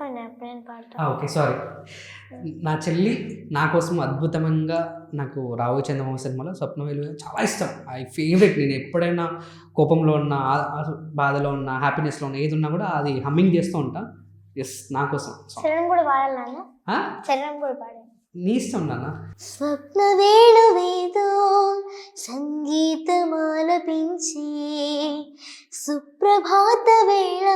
చెప్పండి అప్పుడు నేను పాడతా. Okay, sorry. నా చెల్లి నా కోసం అద్భుతంగా నాకు రావు చందమామ సినిమాలో స్వప్న వెలుగు చాలా ఇష్టం. I favourite. నేను ఎప్పుడైనా కోపంలో ఉన్నా, బాధలో ఉన్నా, హ్యాపీనెస్లో ఉన్నా, ఏది ఉన్నా కూడా అది హమ్మింగ్ చేస్తూ ఉంటా. ఎస్, నా కోసం. చరణం కూడా పాడాలన్నా? చరణం కూడా పాడాలి. నీ ఇష్టం నాన్న. స్వప్న వేణువేదో సంగీతమాలపించి సుప్రభాత వేళ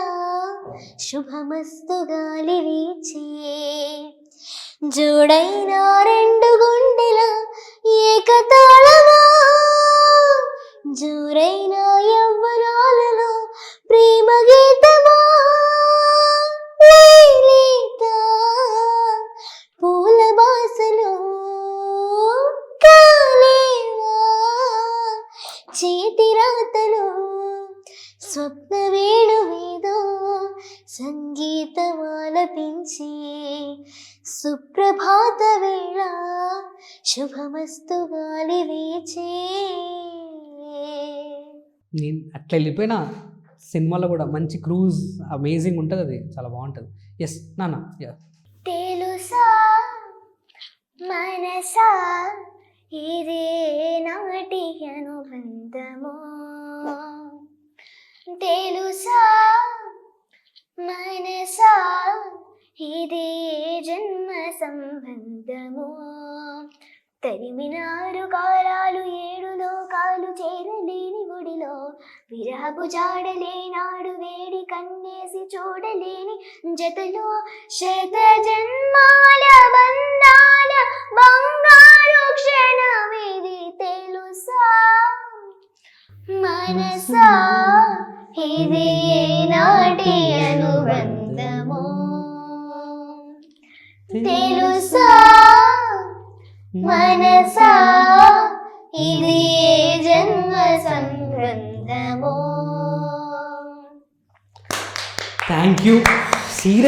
శుభమస్తు గాలి వీచి జోడైన రెండు గుండెల ఏకతాళమా జోరైన యవ్వనాలలో ప్రేమ గీతమా లేత పూల బాసలో కాలేవా చేతి రాతలో స్వప్న వేణువేదో సంగీతమాలపించి సుప్రభాత వేళ శుభమస్తు గాలి వీచే. నేను అట్లా వెళ్ళిపోయినా సినిమాలో కూడా మంచి క్రూజ్ అమేజింగ్ ఉంటుంది, అది చాలా బాగుంటుంది. ఎస్ నాన్న. తెలుసా మనసా ఇదే నాటి అనుబంధమో తెలుసా మనసా ఇదే జన్మ సంబంధమో తరిమినారు కాలాలు ఏడు లోకాలు చేరలేని గుడిలో విరహపు జాడలేనాడు వేడి కన్నేసి చూడలేని జతలో శత జన్మాల బంధాల బంగారు క్షణమిది తెలుసా మనసా ఇది నాటి అనుబంధమో తెలుసా మనసా ఇది జన్మ సంబంధమో. Thank you.